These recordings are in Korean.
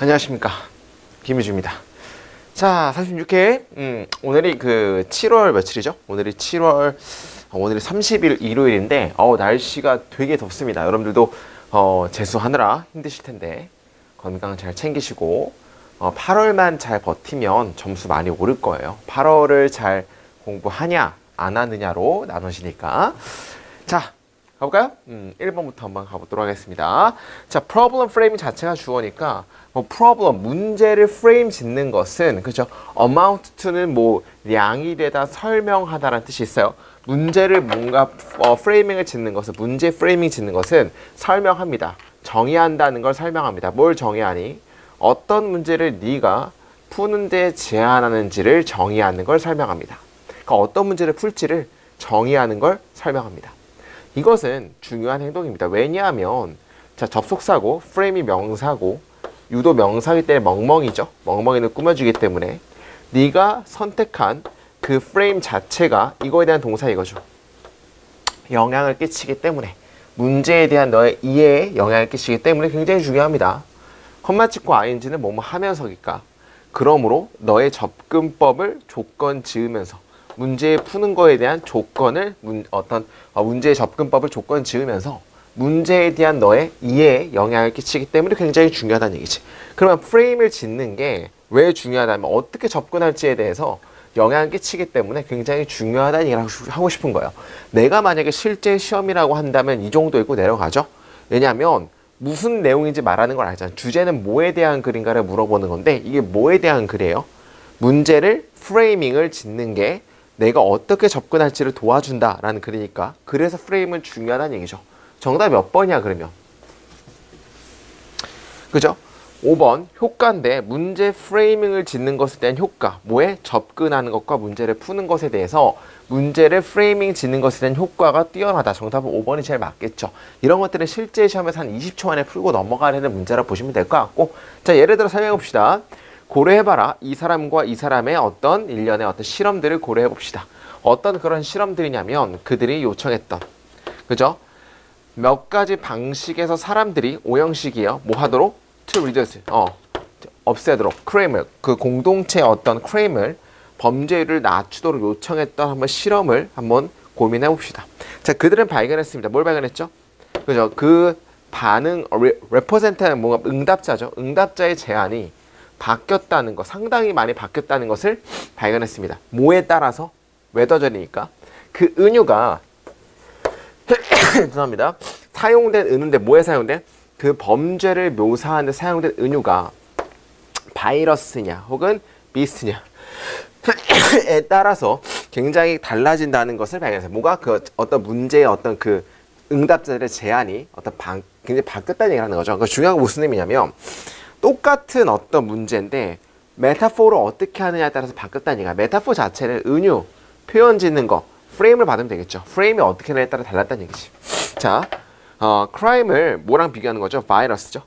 안녕하십니까, 김유주입니다. 자, 36회. 오늘이 그 7월 며칠이죠? 오늘이 30일 일요일인데 날씨가 되게 덥습니다. 여러분들도 재수하느라 힘드실 텐데 건강 잘 챙기시고 8월만 잘 버티면 점수 많이 오를 거예요. 8월을 잘 공부하냐 안 하느냐로 나누시니까. 자, 가볼까요? 1번부터 한번 가보도록 하겠습니다. 자, problem frame 자체가 주어니까 problem, 문제를 frame 짓는 것은, 그죠? amount to는 량이 되다, 설명하다라는 뜻이 있어요. 문제를 뭔가 프레이밍을 짓는 것은, 문제 프레이밍 짓는 것은 설명합니다. 정의한다는 걸 설명합니다. 뭘 정의하니? 어떤 문제를 네가 푸는데 제한하는지를 정의하는 걸 설명합니다. 그러니까 어떤 문제를 풀지를 정의하는 걸 설명합니다. 이것은 중요한 행동입니다. 왜냐하면 자, 접속사고, 프레임이 명사고, 유도 명사이기 때문에 멍멍이죠. 멍멍이는 꾸며주기 때문에 네가 선택한 그 프레임 자체가 이거에 대한 동사 이거죠. 영향을 끼치기 때문에, 문제에 대한 너의 이해에 영향을 끼치기 때문에 굉장히 중요합니다. 컴마 찍고 ing는 뭐뭐 하면서니까. 그러므로 너의 접근법을 조건 지으면서 문제 푸는 거에 대한 조건을 문제의 접근법을 조건 지으면서 문제에 대한 너의 이해에 영향을 끼치기 때문에 굉장히 중요하다는 얘기지. 그러면 프레임을 짓는 게 왜 중요하다면 어떻게 접근할지에 대해서 영향을 끼치기 때문에 굉장히 중요하다는 얘기를 하고 싶은 거예요. 내가 만약에 실제 시험이라고 한다면 이 정도 읽고 내려가죠. 왜냐하면 무슨 내용인지 말하는 걸 알잖아. 주제는 뭐에 대한 글인가를 물어보는 건데 이게 뭐에 대한 글이에요? 문제를 프레이밍을 짓는 게 내가 어떻게 접근할지를 도와준다라는 글이니까, 그래서 프레임은 중요하다는 얘기죠. 정답 몇 번이야 그러면? 그죠? 5번 효과인데, 문제 프레이밍을 짓는 것에 대한 효과, 뭐에? 접근하는 것과 문제를 푸는 것에 대해서 문제를 프레이밍 짓는 것에 대한 효과가 뛰어나다. 정답은 5번이 제일 맞겠죠. 이런 것들은 실제 시험에서 한 20초 안에 풀고 넘어가려는 문제라 보시면 될 것 같고, 자, 예를 들어 설명해 봅시다. 고려해봐라. 이 사람과 이 사람의 어떤 일련의 어떤 실험들을 고려해 봅시다. 어떤 그런 실험들이냐면 그들이 요청했던, 그죠? 몇 가지 방식에서 사람들이 오형식이에요. 뭐 하도록? To reduce, 없애도록, 크레임을, 그 공동체의 어떤 크레임을, 범죄율을 낮추도록 요청했던 한번 실험을 한번 고민해 봅시다. 자, 그들은 발견했습니다. 뭘 발견했죠? 그죠? 그 반응, represent는 뭔가 응답자죠. 응답자의 제안이 바뀌었다는 거, 상당히 많이 바뀌었다는 것을 발견했습니다. 뭐에 따라서? 웨더절이니까. 그 은유가 죄송합니다. 사용된 은유인데 뭐에 사용된? 그 범죄를 묘사하는 데 사용된 은유가 바이러스냐 혹은 비스트냐 에 따라서 굉장히 달라진다는 것을 발견했어요. 뭐가? 그 어떤 문제의 어떤 그 응답자들의 제안이 굉장히 바뀌었다는 얘기를 하는 거죠. 그 중요한 건 무슨 의미냐면, 똑같은 어떤 문제인데 메타포를 어떻게 하느냐에 따라서 바뀌었다는 얘기야. 메타포 자체는 은유, 표현 짓는 거, 프레임을 받으면 되겠죠. 프레임이 어떻게 하느냐에 따라 달랐다는 얘기지. 자, 크라임을 뭐랑 비교하는 거죠? 바이러스죠.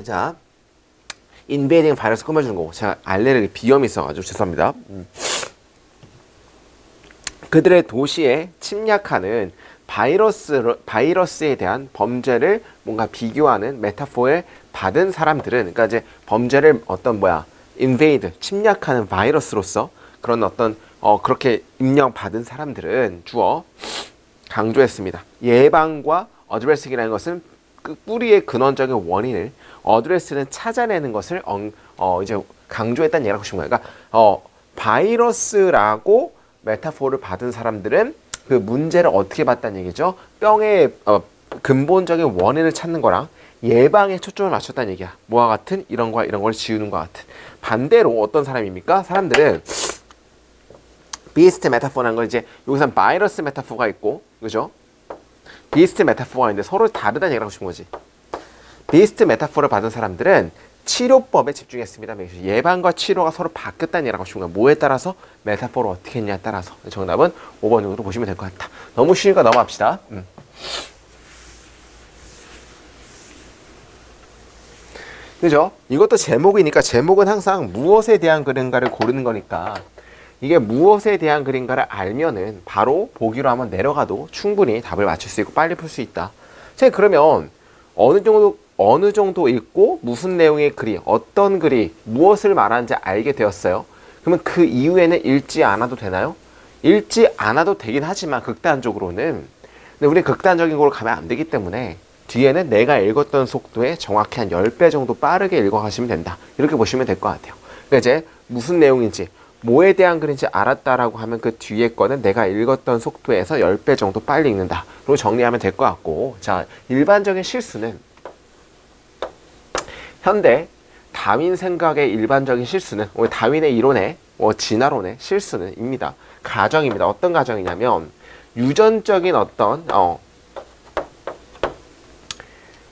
자, 인베이딩 바이러스 꾸며주는 거고, 제가 알레르기 비염이 있어가지고 죄송합니다. 그들의 도시에 침략하는 바이러스에 대한 범죄를 뭔가 비교하는 메타포를 받은 사람들은, 그러니까 이제 범죄를 invade, 침략하는 바이러스로서 그런 어떤 그렇게 임명받은 사람들은 주어 강조했습니다. 예방과 어드레싱이라는 것은 그 뿌리의 근원적인 원인을, 어드레스는 찾아내는 것을 이제 강조했다는 얘기를 하고 싶은 거예요. 그러니까 바이러스라고 메타포를 받은 사람들은 그 문제를 어떻게 봤다는 얘기죠? 병의 근본적인 원인을 찾는 거랑 예방에 초점을 맞췄다는 얘기야. 뭐와 같은? 이런 거와 이런 걸 지우는 것과 같은. 반대로 어떤 사람입니까? 사람들은 비스트 메타포라는 건 이제 여기서 바이러스 메타포가 있고, 그죠? 비스트 메타포가 있는데 서로 다르다는 얘기를 하고 싶은 거지. 비스트 메타포를 받은 사람들은 치료법에 집중했습니다. 예방과 치료가 서로 바뀌었다는 얘기를 하고 싶은 거야. 뭐에 따라서? 메타포를 어떻게 했냐에 따라서. 정답은 5번 정도로 보시면 될 것 같다. 너무 쉬우니까 넘어갑시다. 그죠? 이것도 제목이니까, 제목은 항상 무엇에 대한 글인가를 고르는 거니까, 이게 무엇에 대한 글인가를 알면은 바로 보기로 한번 내려가도 충분히 답을 맞출 수 있고 빨리 풀 수 있다. 그러면 어느 정도 어느 정도 읽고 무슨 내용의 글이, 어떤 글이 무엇을 말하는지 알게 되었어요. 그러면 그 이후에는 읽지 않아도 되나요? 읽지 않아도 되긴 하지만 극단적으로는, 근데 우리 극단적인 걸로 가면 안 되기 때문에 뒤에는 내가 읽었던 속도에 정확히 한 10배 정도 빠르게 읽어가시면 된다. 이렇게 보시면 될 것 같아요. 그러니까 이제 무슨 내용인지, 뭐에 대한 글인지 알았다라고 하면 그 뒤에 거는 내가 읽었던 속도에서 10배 정도 빨리 읽는다. 그리고 정리하면 될 것 같고, 자, 일반적인 실수는, 현대 다윈 생각의 일반적인 실수는, 다윈의 이론의, 진화론의 실수는입니다. 가정입니다. 어떤 가정이냐면, 유전적인 어떤,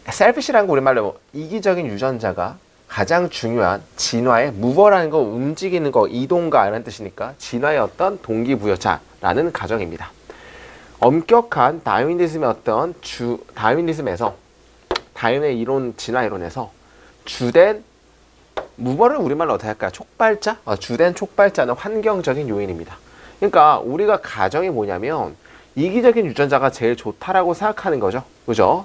셀피시라는 거 우리말로 이기적인 유전자가 가장 중요한 진화의 무버라는 거, 움직이는 거, 이동가 이런 뜻이니까 진화의 어떤 동기부여자라는 가정입니다. 엄격한 다윈리즘의 어떤 다윈리즘에서, 다윈의 이론, 진화 이론에서 주된 무버를 우리말로 어떻게 할까요? 촉발자? 주된 촉발자는 환경적인 요인입니다. 그러니까 우리가 가정이 뭐냐면 이기적인 유전자가 제일 좋다라고 생각하는 거죠. 그죠?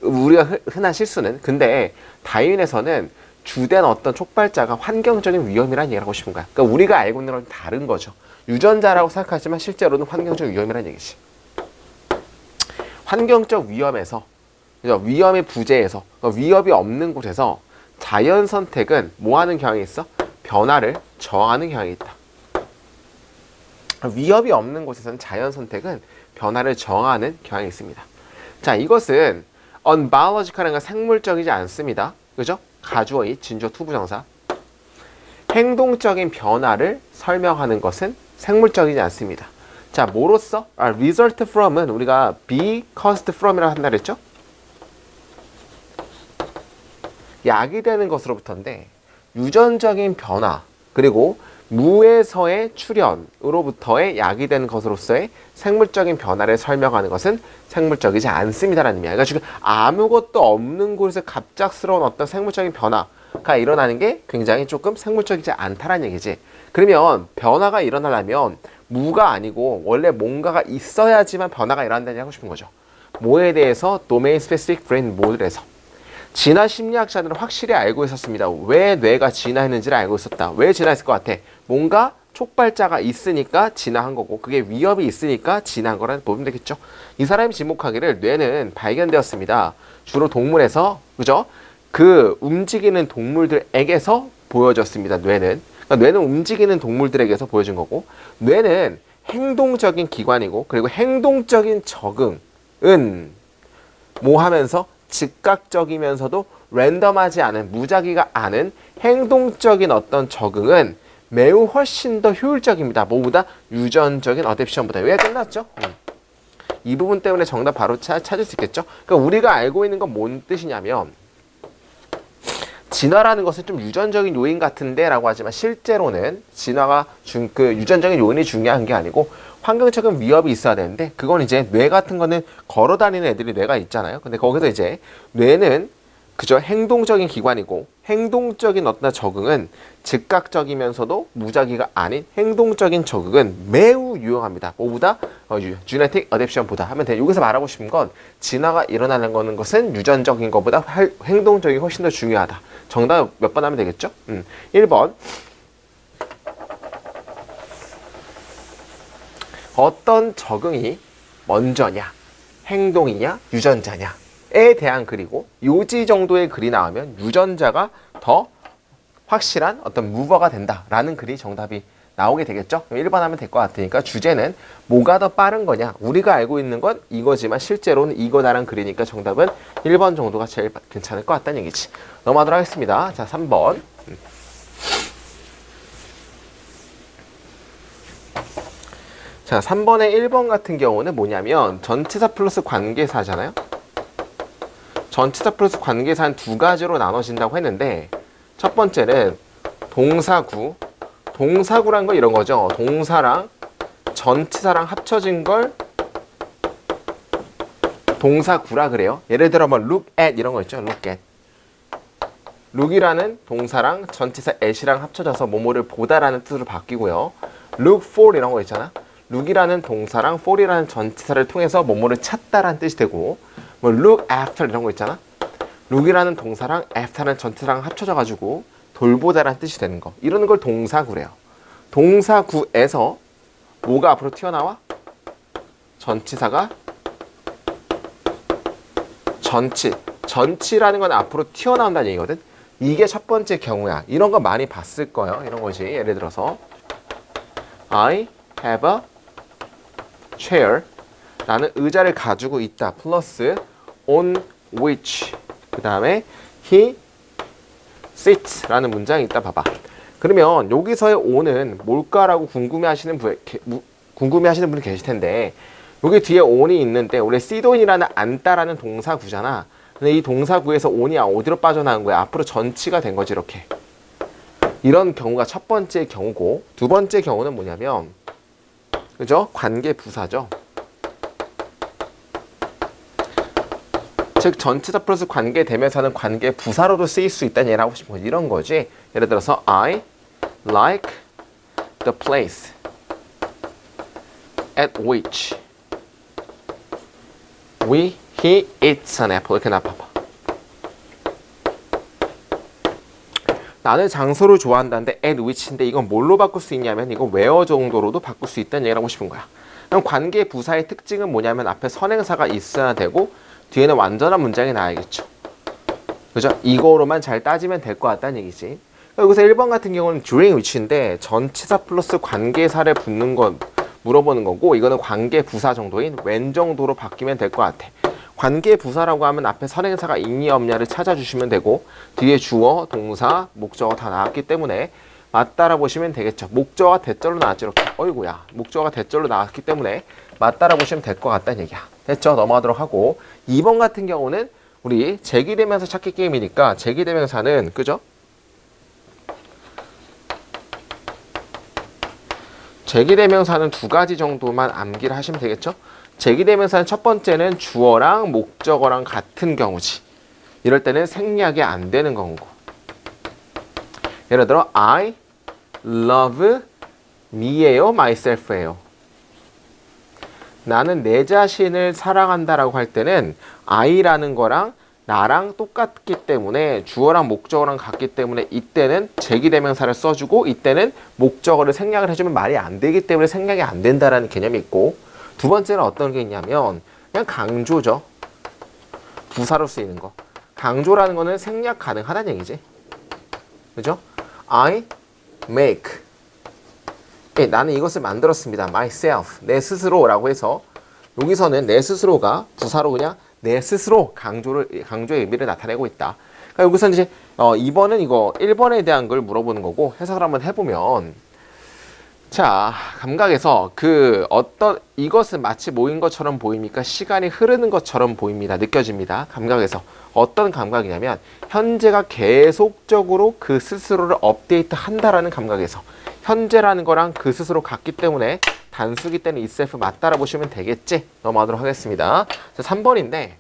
우리가 흔한 실수는. 근데 다윈에서는 주된 어떤 촉발자가 환경적인 위험이라는 얘기를 하고 싶은 거야. 그러니까 우리가 알고 있는 건 다른 거죠. 유전자라고 생각하지만 실제로는 환경적 위험이라는 얘기지. 환경적 위험에서, 그죠? 위험의 부재에서, 그러니까 위협이 없는 곳에서 자연 선택은 뭐 하는 경향이 있어? 변화를 저하는 경향이 있다. 위협이 없는 곳에서는 자연 선택은 변화를 저하는 경향이 있습니다. 자, 이것은 unbiological한 건 생물적이지 않습니다. 그죠? 가주어이, 진주어, 투부정사. 행동적인 변화를 설명하는 것은 생물적이지 않습니다. 자, 뭐로써? result from은 우리가 be caused from이라고 한다 그랬죠? 야기되는 것으로부터인데, 유전적인 변화, 그리고 무에서의 출현으로부터의 야기되는 것으로서의 생물적인 변화를 설명하는 것은 생물적이지 않습니다라는 의미야. 그러니까 지금 아무것도 없는 곳에서 갑작스러운 어떤 생물적인 변화가 일어나는 게 굉장히 조금 생물적이지 않다라는 얘기지. 그러면 변화가 일어나려면 무가 아니고 원래 뭔가가 있어야지만 변화가 일어난다는 얘기 하고 싶은 거죠. 뭐에 대해서? 도메인 스페시픽 브레인 모델에서. 진화 심리학자들은 확실히 알고 있었습니다. 왜 뇌가 진화했는지를 알고 있었다. 왜 진화했을 것 같아? 뭔가 촉발자가 있으니까 진화한 거고, 그게 위협이 있으니까 진화한 거라는 보면 되겠죠. 이 사람이 지목하기를 뇌는 발견되었습니다. 주로 동물에서, 그죠? 그 움직이는 동물들에게서 보여졌습니다. 뇌는. 그러니까 뇌는 움직이는 동물들에게서 보여준 거고, 뇌는 행동적인 기관이고, 그리고 행동적인 적응은 뭐 하면서? 즉각적이면서도 랜덤하지 않은, 무작위가 않은 행동적인 어떤 적응은 매우 훨씬 더 효율적입니다. 뭐보다? 유전적인 어댑션보다. 여기가 끝났죠? 이 부분 때문에 정답 바로 찾을 수 있겠죠? 그러니까 우리가 알고 있는 건 뭔 뜻이냐면, 진화라는 것은 좀 유전적인 요인 같은데 라고 하지만 실제로는 진화가 유전적인 요인이 중요한 게 아니고 환경적인 위협이 있어야 되는데, 그건 이제 뇌 같은 거는 걸어 다니는 애들이 뇌가 있잖아요. 근데 거기서 이제 뇌는 그저 행동적인 기관이고, 행동적인 어떤 적응은 즉각적이면서도 무작위가 아닌 행동적인 적응은 매우 유용합니다. 뭐보다? genetic adaptation보다 하면 돼. 여기서 말하고 싶은 건 진화가 일어나는 것은 유전적인 것보다 행동적이 훨씬 더 중요하다. 정답 몇 번 하면 되겠죠? 1번. 어떤 적응이 먼저냐, 행동이냐, 유전자냐에 대한 글이고, 요지 정도의 글이 나오면 유전자가 더 확실한 어떤 무버가 된다라는 글이 정답이 나오게 되겠죠. 1번 하면 될 것 같으니까 주제는 뭐가 더 빠른 거냐, 우리가 알고 있는 건 이거지만 실제로는 이거다라는 글이니까 정답은 1번 정도가 제일 괜찮을 것 같다는 얘기지. 넘어가도록 하겠습니다. 자, 3번. 자, 3번의 1번 같은 경우는 뭐냐면 전치사 플러스 관계사잖아요. 전치사 플러스 관계사는 두 가지로 나눠진다고 했는데, 첫 번째는 동사구. 동사구란 건 이런 거죠. 동사랑 전치사랑 합쳐진 걸 동사구라 그래요. 예를 들어 뭐 look at 이런 거 있죠. look at. look이라는 동사랑 전치사 at이랑 합쳐져서 뭐뭐를 보다라는 뜻으로 바뀌고요. look for 이런 거 있잖아. look이라는 동사랑 for이라는 전치사를 통해서 뭐뭐를 찾다라는 뜻이 되고, 뭐 look after 이런 거 있잖아. look이라는 동사랑 after라는 전치사랑 합쳐져가지고 돌보다라는 뜻이 되는 거. 이런 걸 동사구래요. 동사구에서 뭐가 앞으로 튀어나와? 전치사가 전치라는 건 앞으로 튀어나온다는 얘기거든. 이게 첫 번째 경우야. 이런 거 많이 봤을 거예요. 이런 거지. 예를 들어서 I have a chair. 나는 의자를 가지고 있다. 플러스 on which. 그 다음에 he sits 라는 문장이 있다. 봐봐. 그러면 여기서의 on은 뭘까라고 궁금해하시는 분이 계실 텐데, 여기 뒤에 on이 있는데 원래 sit on이라는 앉다라는 동사구잖아. 근데 이 동사구에서 on이 어디로 빠져나온 거야? 앞으로 전치가 된 거지. 이렇게. 이런 경우가 첫 번째 경우고, 두 번째 경우는 뭐냐면, 그죠? 관계 부사죠. 즉 전치사 플러스 관계 대명사는 관계 부사로도 쓰일 수 있다는 얘기를 하고 싶은 거지. 이런 거지. 예를 들어서 I like the place at which he eats an apple. 이렇게 나봐봐. 나는 장소를 좋아한다는데 at which인데 이건 뭘로 바꿀 수 있냐면 이건 where 정도로도 바꿀 수 있다는 얘기를 하고 싶은 거야. 그럼 관계 부사의 특징은 뭐냐면 앞에 선행사가 있어야 되고 뒤에는 완전한 문장이 나와야겠죠. 그죠? 이거로만 잘 따지면 될 것 같다는 얘기지. 여기서 1번 같은 경우는 during which인데 전치사 플러스 관계사를 붙는 거 물어보는 거고, 이거는 관계 부사 정도인 when 정도로 바뀌면 될 것 같아. 관계 부사라고 하면 앞에 선행사가 있니 없냐를 찾아주시면 되고 뒤에 주어, 동사, 목적어 다 나왔기 때문에 맞다라 보시면 되겠죠. 목적어가 대절로 나왔지. 이렇게. 어이구야. 목적어가 대절로 나왔기 때문에 맞다라 보시면 될 것 같다는 얘기야. 됐죠? 넘어가도록 하고, 2번 같은 경우는 우리 제기대명사 찾기 게임이니까 제기대명사는, 그죠? 제기대명사는 두 가지 정도만 암기를 하시면 되겠죠? 제기대명사는 첫 번째는 주어랑 목적어랑 같은 경우지. 이럴 때는 생략이 안 되는 경우고. 예를 들어 I love me예요, myself예요. 나는 내 자신을 사랑한다라고 할 때는 I라는 거랑 나랑 똑같기 때문에 주어랑 목적어랑 같기 때문에 이때는 제기대명사를 써주고 이때는 목적어를 생략을 해주면 말이 안 되기 때문에 생략이 안 된다라는 개념이 있고, 두 번째는 어떤 게 있냐면 그냥 강조죠. 부사로 쓰이는 거. 강조라는 거는 생략 가능하다는 얘기지. 그죠? I make. 네, 나는 이것을 만들었습니다. myself. 내 스스로라고 해서 여기서는 내 스스로가 부사로 그냥 내 스스로 강조의 의미를 나타내고 있다. 그러니까 여기서 이제 2번은 이거 1번에 대한 걸 물어보는 거고, 해석을 한번 해보면, 자, 감각에서 이것은 마치 모인 것처럼 보입니까? 시간이 흐르는 것처럼 보입니다. 느껴집니다. 감각에서. 어떤 감각이냐면 현재가 계속적으로 그 스스로를 업데이트 한다라는 감각에서, 현재라는 거랑 그 스스로 같기 때문에 단수기 때는 itself 맞다라 보시면 되겠지? 넘어가도록 하겠습니다. 자, 3번인데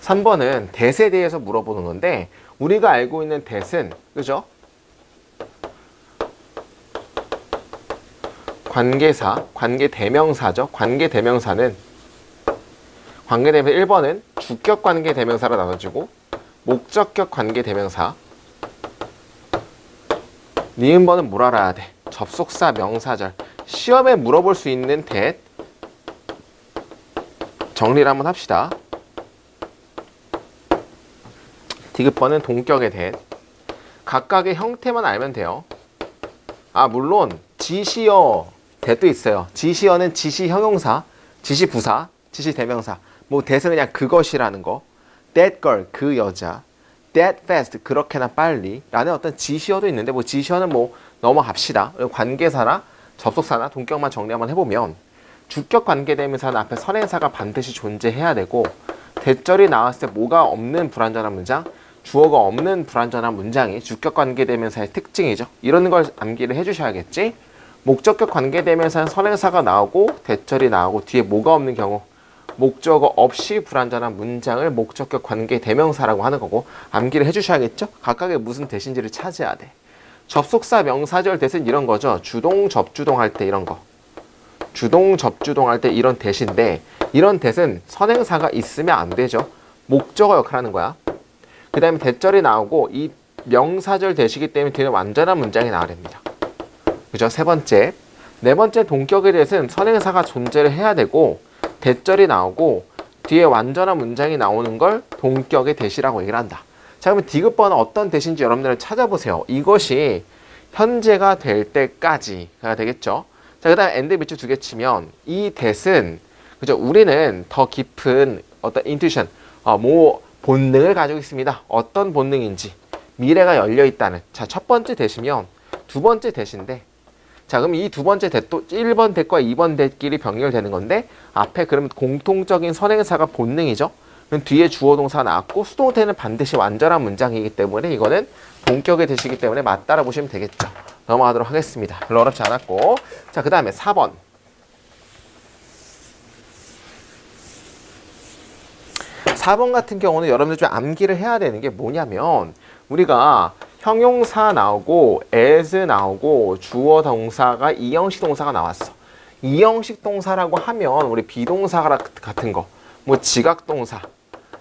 (3번은) that에 대해서 물어보는 건데, 우리가 알고 있는 that은, 그죠? 관계사, 관계대명사죠. 관계대명사는 1번은 주격 관계대명사로 나눠지고 목적격 관계대명사. 니은번은 뭘 알아야 돼? 접속사, 명사절. 시험에 물어볼 수 있는 that 정리를 한번 합시다. 디귿번은 동격의 that. 각각의 형태만 알면 돼요. 아, 물론 지시어 that도 있어요. 지시어는 지시 형용사, 지시 부사, 지시 대명사. 뭐 that은 그냥 그것이라는 거. That girl, 그 여자. That fast, 그렇게나 빨리. 라는 어떤 지시어도 있는데, 뭐 지시어는 뭐 넘어갑시다. 관계사나 접속사나 동격만 정리 한번 해보면, 주격 관계대명사는 앞에 선행사가 반드시 존재해야 되고, 대절이 나왔을 때 뭐가 없는 불완전한 문장, 주어가 없는 불완전한 문장이 주격 관계대명사의 특징이죠. 이런 걸 암기를 해주셔야겠지. 목적격 관계대명사는 선행사가 나오고 대절이 나오고 뒤에 뭐가 없는 경우, 목적어 없이 불완전한 문장을 목적격 관계 대명사라고 하는 거고 암기를 해주셔야겠죠? 각각의 무슨 대신지를 찾아야 돼. 접속사 명사절 대신 이런 거죠. 주동 접주동 할 때 이런 거. 주동 접주동 할 때 이런 대신데 이런 대신 선행사가 있으면 안 되죠. 목적어 역할을 하는 거야. 그 다음에 대절이 나오고 이 명사절 대시기 때문에 뒤에는 완전한 문장이 나와야 됩니다. 그죠? 세 번째. 네 번째 동격에 대해서는 선행사가 존재를 해야 되고 대절이 나오고 뒤에 완전한 문장이 나오는 걸 동격의 대시라고 얘기를 한다. 자, 그러면 디귿번은 어떤 대신지 여러분들은 찾아보세요. 이것이 현재가 될 때까지가 되겠죠. 자, 그 다음에 and 밑줄 두 개 치면 이 대신 그죠? 우리는 더 깊은 어떤 인투이션, 본능을 가지고 있습니다. 어떤 본능인지 미래가 열려 있다는. 자, 첫 번째 대시면 두 번째 대신데 자, 그럼 이 두 번째 대도 1번 대과 2번 대끼리 병렬되는 건데 앞에 그러면 공통적인 선행사가 본능이죠. 그럼 뒤에 주어 동사가 나왔고 수동태는 반드시 완전한 문장이기 때문에 이거는 본격의 대시기 때문에 맞다라 보시면 되겠죠. 넘어가도록 하겠습니다. 별로 어렵지 않았고. 자, 그 다음에 4번. 4번 같은 경우는 여러분들 좀 암기를 해야 되는 게 뭐냐면 우리가 형용사 나오고 as 나오고 주어 동사가 이형식 동사가 나왔어. 이형식 동사라고 하면 우리 비동사 같은 거, 뭐 지각 동사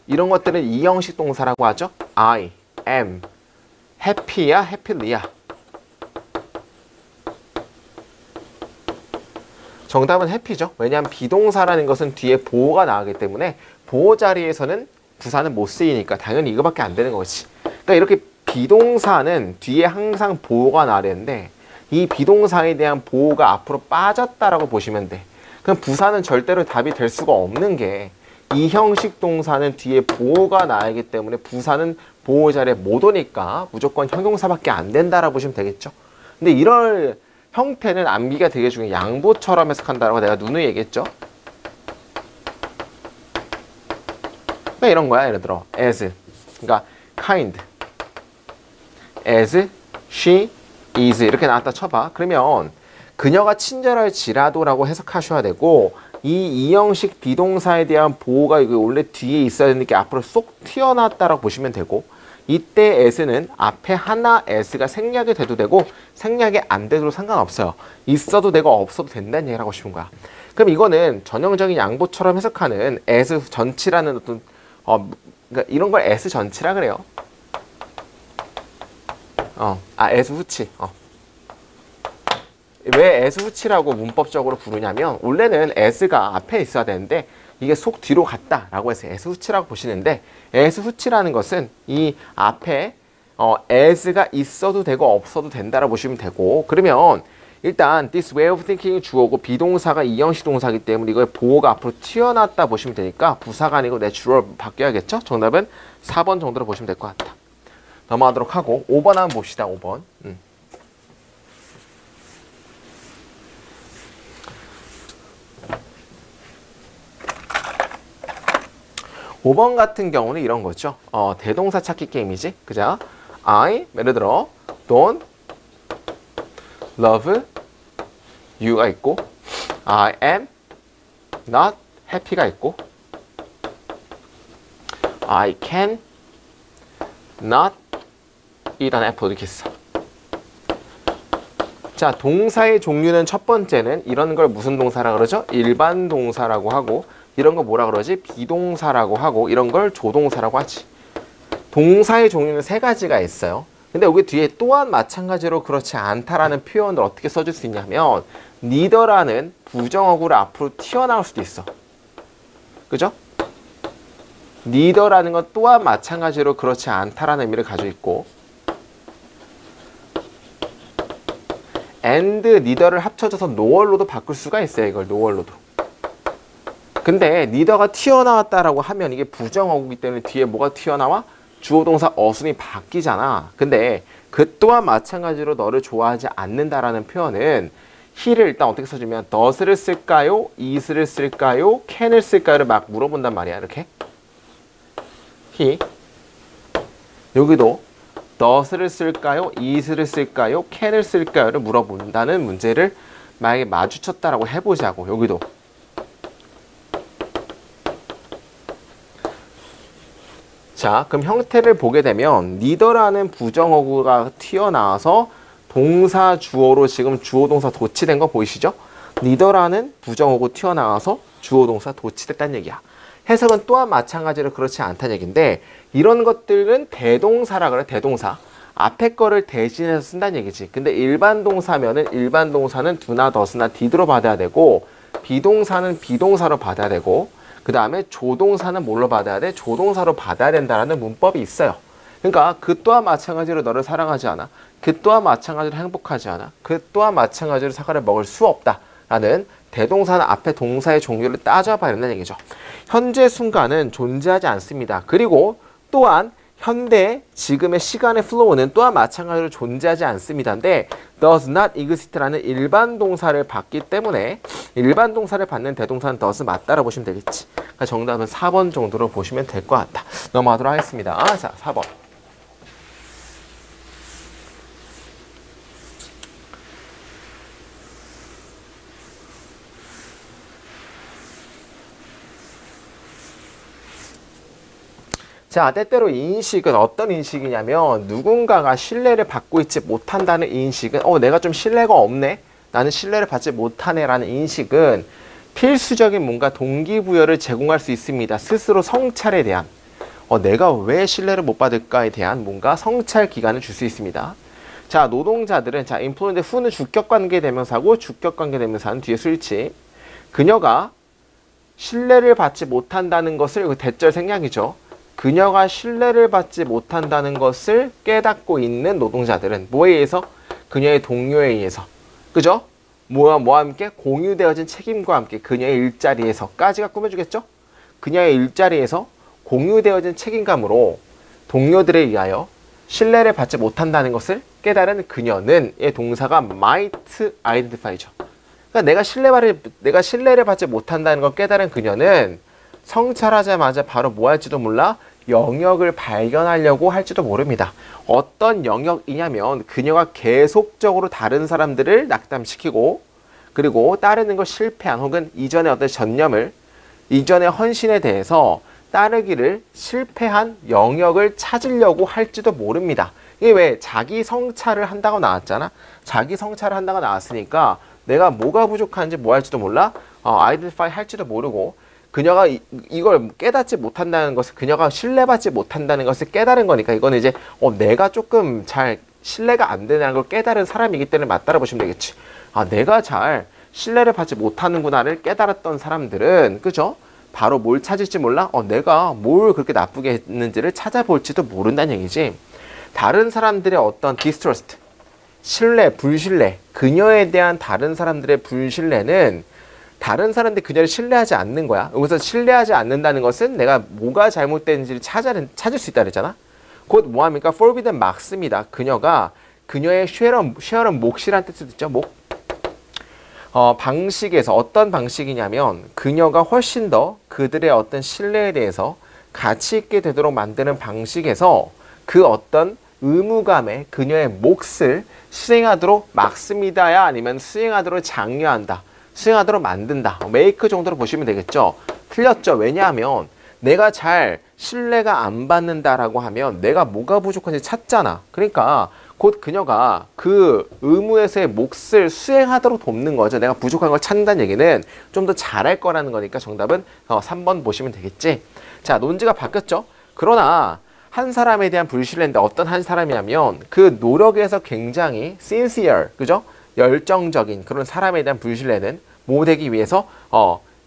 이런 것들은 이형식 동사라고 하죠. I am happy야, happy야. 정답은 happy죠. 왜냐하면 비동사라는 것은 뒤에 보호가 나오기 때문에 보호 자리에서는 부사는 못 쓰이니까 당연히 이거밖에 안 되는 거지. 그러니까 이렇게 비동사는 뒤에 항상 보호가 나야 되는데 이 비동사에 대한 보호가 앞으로 빠졌다라고 보시면 돼. 그럼 부사는 절대로 답이 될 수가 없는 게 이 형식 동사는 뒤에 보호가 나야기 때문에 부사는 보호 자리에 못 오니까 무조건 형용사밖에 안 된다라고 보시면 되겠죠. 근데 이럴 형태는 암기가 되게 중요해. 양보처럼 해석한다라고 내가 누누이 얘기했죠. 그러니까 이런 거야. 예를 들어 as, 그러니까 kind, as, she, is 이렇게 나왔다 쳐봐. 그러면 그녀가 친절할지라도라고 해석하셔야 되고 이 이형식 비동사에 대한 보호가 이거 원래 뒤에 있어야 되는 게 앞으로 쏙 튀어나왔다라고 보시면 되고 이때 as는 앞에 하나 s가 생략이 돼도 되고 생략이 안 돼도 상관없어요. 있어도 되고 없어도 된다는 얘기를 하고 싶은 거야. 그럼 이거는 전형적인 양보처럼 해석하는 as 전치라는 어떤 그러니까 이런 걸 as 전치라 그래요. as 후치. 왜 as 후치라고 문법적으로 부르냐면 원래는 as가 앞에 있어야 되는데 이게 속 뒤로 갔다라고 해서 as 후치라고 보시는데 as 후치라는 것은 이 앞에 as가 있어도 되고 없어도 된다라고 보시면 되고 그러면 일단 this way of thinking이 주어고 비동사가 이형식 동사이기 때문에 이거의 보호가 앞으로 튀어나왔다 보시면 되니까 부사가 아니고 내추럴 바뀌어야겠죠? 정답은 4번 정도로 보시면 될 것 같다. 넘어가도록 하고 5번 한번 봅시다. 5번. 5번 같은 경우는 이런 거죠. 대동사 찾기 게임이지. 그죠? I, 예를 들어 don't love you가 있고 I am not happy가 있고 I can not eat an apple 이렇게 있어. 자, 동사의 종류는 첫 번째는 이런 걸 무슨 동사라고 그러죠? 일반 동사라고 하고 이런 거 뭐라 그러지? 비동사라고 하고 이런 걸 조동사라고 하지. 동사의 종류는 세 가지가 있어요. 근데 여기 뒤에 또한 마찬가지로 그렇지 않다라는 표현을 어떻게 써줄 수 있냐면 neither라는 부정어구를 앞으로 튀어나올 수도 있어. 그죠? neither라는 건 또한 마찬가지로 그렇지 않다라는 의미를 가지고 있고 and neither를 합쳐져서 no얼로도 바꿀 수가 있어요. 이걸 no얼로도. 근데 neither가 튀어나왔다라고 하면 이게 부정어구이기 때문에 뒤에 뭐가 튀어나와? 주어동사 어순이 바뀌잖아. 근데 그 또한 마찬가지로 너를 좋아하지 않는다라는 표현은 he를 일단 어떻게 써주면 does를 쓸까요? is를 쓸까요? can을 쓸까요를 막 물어본단 말이야. 이렇게 he 여기도 does를 쓸까요? is를 쓸까요? can을 쓸까요를 물어본다는 문제를 만약에 마주쳤다라고 해보자고. 여기도 자, 그럼 형태를 보게 되면 neither라는 부정어구가 튀어나와서 동사 주어로 지금 주어 동사 도치된 거 보이시죠? neither라는 부정어구 튀어나와서 주어 동사 도치됐다는 얘기야. 해석은 또한 마찬가지로 그렇지 않다는 얘기인데 이런 것들은 대동사라 그래. 대동사. 앞에 거를 대신해서 쓴다는 얘기지. 근데 일반 동사면은 일반 동사는 do나 does나 did로 받아야 되고 비동사는 비동사로 받아야 되고 그 다음에 조동사는 뭘로 받아야 돼? 조동사로 받아야 된다라는 문법이 있어요. 그러니까 그 또한 마찬가지로 너를 사랑하지 않아. 그 또한 마찬가지로 행복하지 않아. 그 또한 마찬가지로 사과를 먹을 수 없다라는 대동사는 앞에 동사의 종류를 따져봐야 된다는 얘기죠. 현재 순간은 존재하지 않습니다. 그리고 또한 현대 지금의 시간의 플로우는 또한 마찬가지로 존재하지 않습니다인데 does not exist라는 일반 동사를 받기 때문에 일반 동사를 받는 대동사는 does 맞다라고 보시면 되겠지. 그러니까 정답은 4번 정도로 보시면 될 것 같다. 넘어가도록 하겠습니다. 자, 4번. 자, 때때로 인식은 어떤 인식이냐면 누군가가 신뢰를 받고 있지 못한다는 인식은 내가 좀 신뢰가 없네? 나는 신뢰를 받지 못하네 라는 인식은 필수적인 뭔가 동기부여를 제공할 수 있습니다. 스스로 성찰에 대한 내가 왜 신뢰를 못 받을까에 대한 뭔가 성찰 기간을 줄 수 있습니다. 자, 노동자들은 자, employ인데 who는 주격관계 대명사고 주격관계 대명사는 뒤에 수일치. 그녀가 신뢰를 받지 못한다는 것을 대절 생략이죠. 그녀가 신뢰를 받지 못한다는 것을 깨닫고 있는 노동자들은 뭐에 의해서? 그녀의 동료에 의해서. 그죠? 뭐와 함께? 공유되어진 책임과 함께 그녀의 일자리에서까지가 꾸며주겠죠? 그녀의 일자리에서 공유되어진 책임감으로 동료들에 의하여 신뢰를 받지 못한다는 것을 깨달은 그녀는 의 동사가 might identify죠. 그러니까 내가 신뢰를 받지 못한다는 걸 깨달은 그녀는 성찰하자마자 바로 뭐 할지도 몰라? 영역을 발견하려고 할지도 모릅니다. 어떤 영역이냐면 그녀가 계속적으로 다른 사람들을 낙담시키고 그리고 따르는 걸 실패한 혹은 이전의 어떤 전념을 이전의 헌신에 대해서 따르기를 실패한 영역을 찾으려고 할지도 모릅니다. 이게 왜? 자기 성찰을 한다고 나왔잖아. 자기 성찰을 한다고 나왔으니까 내가 뭐가 부족한지 뭐 할지도 몰라? 아이덴티파이 할지도 모르고 그녀가 이걸 깨닫지 못한다는 것을 그녀가 신뢰받지 못한다는 것을 깨달은 거니까 이거는 이제 내가 조금 잘 신뢰가 안 되는 걸 깨달은 사람이기 때문에 맞다라 보시면 되겠지. 내가 잘 신뢰를 받지 못하는구나를 깨달았던 사람들은 그죠? 바로 뭘 찾을지 몰라? 내가 뭘 그렇게 나쁘게 했는지를 찾아볼지도 모른다는 얘기지. 다른 사람들의 어떤 distrust, 신뢰, 불신뢰, 그녀에 대한 다른 사람들의 불신뢰는 다른 사람들이 그녀를 신뢰하지 않는 거야. 여기서 신뢰하지 않는다는 것은 내가 뭐가 잘못된지를 찾을 수 있다 그랬잖아. 곧 뭐합니까? forbidden marks입니다. 그녀가 그녀의 쉐어런 몫이란 뜻을 듣죠. 목. 방식에서 어떤 방식이냐면 그녀가 훨씬 더 그들의 어떤 신뢰에 대해서 가치 있게 되도록 만드는 방식에서 그 어떤 의무감에 그녀의 몫을 수행하도록 막습니다야 아니면 수행하도록 장려한다. 수행하도록 만든다. 메이크 정도로 보시면 되겠죠. 틀렸죠. 왜냐하면 내가 잘 신뢰가 안 받는다라고 하면 내가 뭐가 부족한지 찾잖아. 그러니까 곧 그녀가 그 의무에서의 몫을 수행하도록 돕는 거죠. 내가 부족한 걸 찾는다는 얘기는 좀 더 잘할 거라는 거니까 정답은 3번 보시면 되겠지. 자, 논지가 바뀌었죠. 그러나 한 사람에 대한 불신뢰인데 어떤 한 사람이냐면 그 노력에서 굉장히 sincere, 그죠? 열정적인 그런 사람에 대한 불신뢰는 뭐 되기 위해서?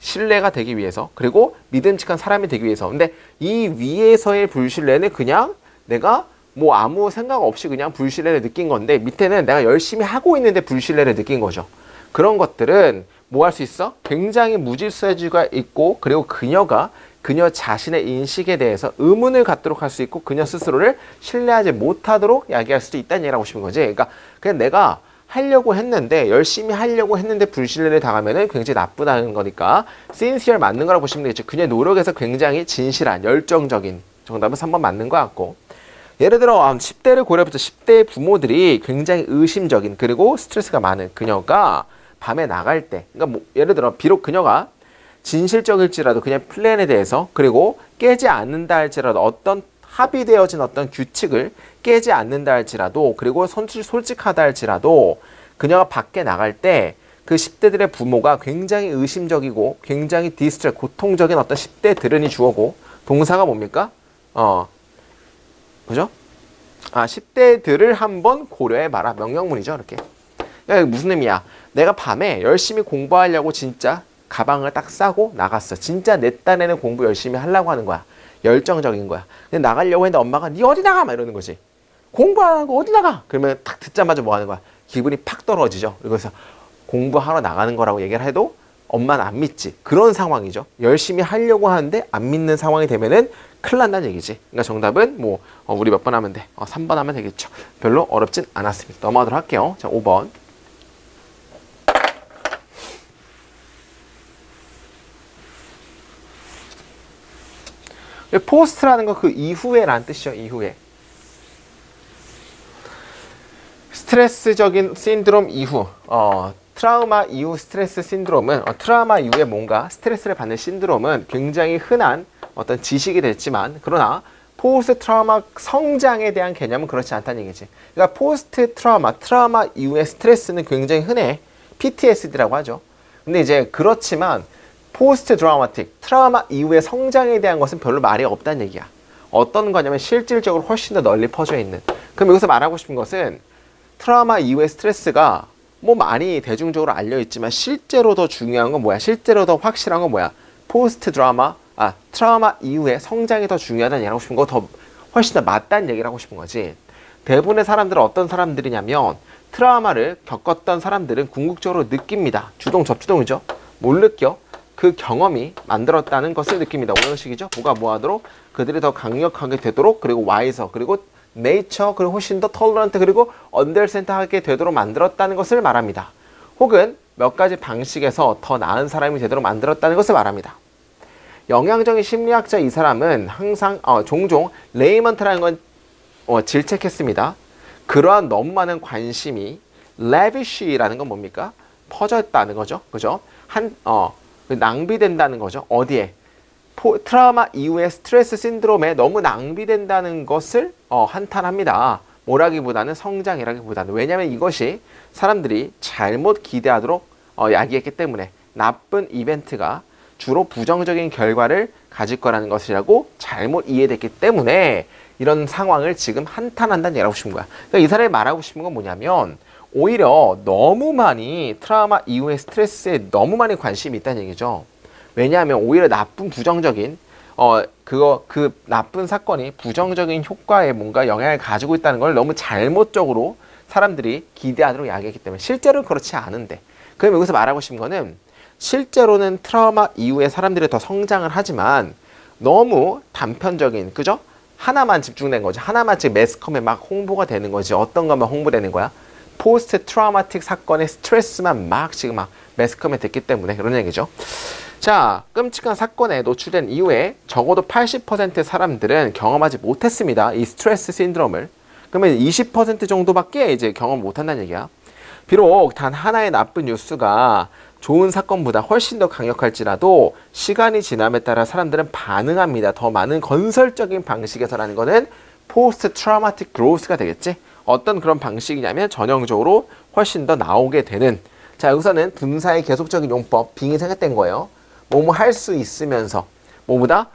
신뢰가 되기 위해서 그리고 믿음직한 사람이 되기 위해서. 근데 이 위에서의 불신뢰는 그냥 내가 뭐 아무 생각 없이 그냥 불신뢰를 느낀 건데 밑에는 내가 열심히 하고 있는데 불신뢰를 느낀 거죠. 그런 것들은 뭐 할 수 있어? 굉장히 무질서지가 있고 그리고 그녀가 그녀 자신의 인식에 대해서 의문을 갖도록 할 수 있고 그녀 스스로를 신뢰하지 못하도록 야기할 수도 있다는 얘기라고 보시는 거지. 그러니까 그냥 내가 하려고 했는데 열심히 하려고 했는데 불신뢰를 당하면은 굉장히 나쁘다는 거니까 sincere 맞는 거라고 보시면 되겠죠. 그녀의 노력에서 굉장히 진실한 열정적인 정답은 3번 맞는 것 같고 예를 들어 10대를 고려해보자. 10대의 부모들이 굉장히 의심적인 그리고 스트레스가 많은 그녀가 밤에 나갈 때 그러니까 뭐 예를 들어 비록 그녀가 진실적일지라도 그냥 플랜에 대해서 그리고 깨지 않는다 할지라도 어떤 합의되어진 어떤 규칙을 깨지 않는다 할지라도, 그리고 솔직하다 할지라도 그녀가 밖에 나갈 때 그 10대들의 부모가 굉장히 의심적이고 굉장히 고통적인 어떤 10대 들은이 주어고, 동사가 뭡니까? 그죠? 10대들을 한번 고려해봐라. 명령문이죠, 이렇게. 그러니까 무슨 의미야? 내가 밤에 열심히 공부하려고 진짜 가방을 딱 싸고 나갔어. 진짜 내 딴에는 공부 열심히 하려고 하는 거야. 열정적인 거야. 근데 나가려고 했는데 엄마가 니 어디 나가? 막 이러는 거지. 공부 안 하고 어디 나가? 그러면 딱 듣자마자 뭐 하는 거야? 기분이 팍 떨어지죠. 그래서 공부하러 나가는 거라고 얘기를 해도 엄마는 안 믿지. 그런 상황이죠. 열심히 하려고 하는데 안 믿는 상황이 되면은 큰일 난다는 얘기지. 그러니까 정답은 뭐 우리 몇 번 하면 돼? 3번 하면 되겠죠. 별로 어렵진 않았습니다. 넘어가도록 할게요. 자, 5번. 포스트라는 거 그 이후에라는 뜻이죠. 이후에. 스트레스적인 신드롬 이후, 트라우마 이후 스트레스 신드롬은, 트라우마 이후에 뭔가 스트레스를 받는 신드롬은 굉장히 흔한 어떤 지식이 됐지만, 그러나 포스트 트라우마 성장에 대한 개념은 그렇지 않다는 얘기지. 그러니까 포스트 트라우마 이후의 스트레스는 굉장히 흔해. PTSD라고 하죠. 근데 이제 그렇지만 포스트 트라우마 이후의 성장에 대한 것은 별로 말이 없다는 얘기야. 어떤 거냐면 실질적으로 훨씬 더 널리 퍼져 있는. 그럼 여기서 말하고 싶은 것은 트라우마 이후의 스트레스가 뭐 많이 대중적으로 알려있지만 실제로 더 중요한 건 뭐야? 실제로 더 확실한 건 뭐야? 트라우마 이후의 성장이 더 중요하다는 얘기를 하고 싶은 거, 더 훨씬 더 맞다는 얘기를 하고 싶은 거지. 대부분의 사람들은 어떤 사람들이냐면 트라우마를 겪었던 사람들은 궁극적으로 느낍니다. 주동 접주동이죠. 뭘 느껴? 그 경험이 만들었다는 것을 느낍니다. 이런 식이죠. 뭐가 뭐하도록? 그들이 더 강력하게 되도록, 그리고 와이서, 그리고 네이처, 그리고 훨씬 더 톨러런트, 그리고 언더스탠드하게 되도록 만들었다는 것을 말합니다. 혹은 몇 가지 방식에서 더 나은 사람이 되도록 만들었다는 것을 말합니다. 영향적인 심리학자 이 사람은 항상 종종 레이먼트라는 건 질책했습니다. 그러한 너무 많은 관심이 lavish라는 건 뭡니까? 퍼졌다는 거죠. 그죠? 낭비된다는 거죠. 어디에? 트라우마 이후의 스트레스 신드롬에 너무 낭비된다는 것을 한탄합니다. 뭐라기보다는 성장이라기보다는. 왜냐하면 이것이 사람들이 잘못 기대하도록 야기했기 때문에 나쁜 이벤트가 주로 부정적인 결과를 가질 거라는 것이라고 잘못 이해됐기 때문에 이런 상황을 지금 한탄한다는 얘기를 하고 싶은 거야. 그러니까 이 사람이 말하고 싶은 건 뭐냐면 오히려 너무 많이 트라우마 이후의 스트레스에 너무 많이 관심이 있다는 얘기죠. 왜냐하면 오히려 나쁜 부정적인 그 나쁜 사건이 부정적인 효과에 뭔가 영향을 가지고 있다는 걸 너무 잘못적으로 사람들이 기대하도록 야기했기 때문에 실제로는 그렇지 않은데, 그럼 여기서 말하고 싶은 거는 실제로는 트라우마 이후에 사람들이 더 성장을 하지만 너무 단편적인, 그죠? 하나만 집중된 거지. 하나만 지금 매스컴에 막 홍보가 되는 거지. 어떤 것만 홍보되는 거야? 포스트 트라우마틱 사건의 스트레스만 막 지금 막 매스컴에 됐기 때문에 그런 얘기죠. 자, 끔찍한 사건에 노출된 이후에 적어도 80%의 사람들은 경험하지 못했습니다. 이 스트레스 신드롬을. 그러면 20% 정도밖에 이제 경험 못한다는 얘기야. 비록 단 하나의 나쁜 뉴스가 좋은 사건보다 훨씬 더 강력할지라도 시간이 지남에 따라 사람들은 반응합니다. 더 많은 건설적인 방식에서라는 거는 포스트 트라우마틱 그로스가 되겠지. 어떤 그런 방식이냐면 전형적으로 훨씬 더 나오게 되는. 자, 여기서는 분사의 계속적인 용법 빙이 생각된 거예요. 뭐뭐 할 수 있으면서 뭐보다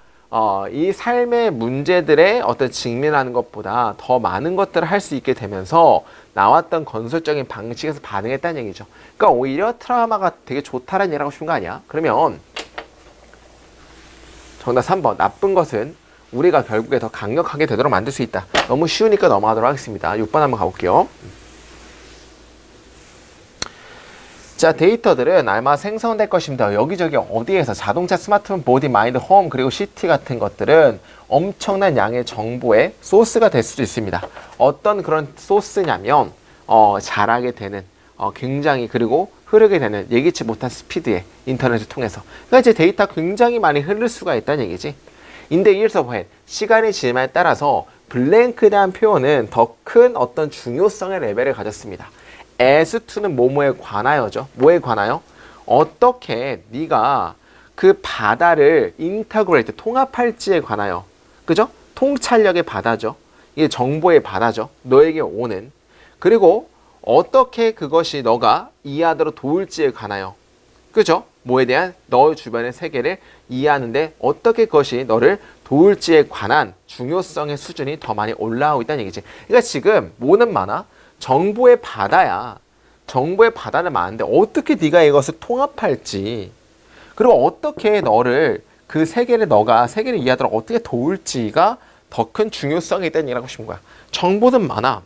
이 삶의 문제들에 어떤 직면하는 것보다 더 많은 것들을 할 수 있게 되면서 나왔던 건설적인 방식에서 반응했다는 얘기죠. 그러니까 오히려 트라우마가 되게 좋다라는 얘기를 하고 싶은 거 아니야? 그러면 정답 3번. 나쁜 것은 우리가 결국에 더 강력하게 되도록 만들 수 있다. 너무 쉬우니까 넘어가도록 하겠습니다. 6번 한번 가볼게요. 자, 데이터들은 아마 생성될 것입니다. 여기저기 어디에서 자동차, 스마트폰, 보디, 마인드, 홈, 그리고 시티 같은 것들은 엄청난 양의 정보의 소스가 될 수도 있습니다. 어떤 그런 소스냐면 자라게 되는 굉장히, 그리고 흐르게 되는 예기치 못한 스피드의 인터넷을 통해서. 그러니까 이제 데이터 굉장히 많이 흐를 수가 있다는 얘기지. In the years ahead, 시간이 지남에 따라서 블랭크라는 표현은 더 큰 어떤 중요성의 레벨을 가졌습니다. as to는 뭐뭐에 관하여죠. 뭐에 관하여? 어떻게 네가 그 바다를 integrate, 통합할지에 관하여. 그죠? 통찰력의 바다죠. 이게 정보의 바다죠. 너에게 오는. 그리고 어떻게 그것이 너가 이해하도록 도울지에 관하여. 그죠? 뭐에 대한 너 주변의 세계를 이해하는데 어떻게 그것이 너를 도울지에 관한 중요성의 수준이 더 많이 올라오고 있다는 얘기지. 그러니까 지금 뭐는 많아? 정보의 바다야. 정보의 바다는 많은데 어떻게 네가 이것을 통합할지, 그리고 어떻게 너를 그 세계를 너가 세계를 이해하도록 어떻게 도울지가 더 큰 중요성이 있다는 얘기를 하고 싶은 거야. 정보는 많아.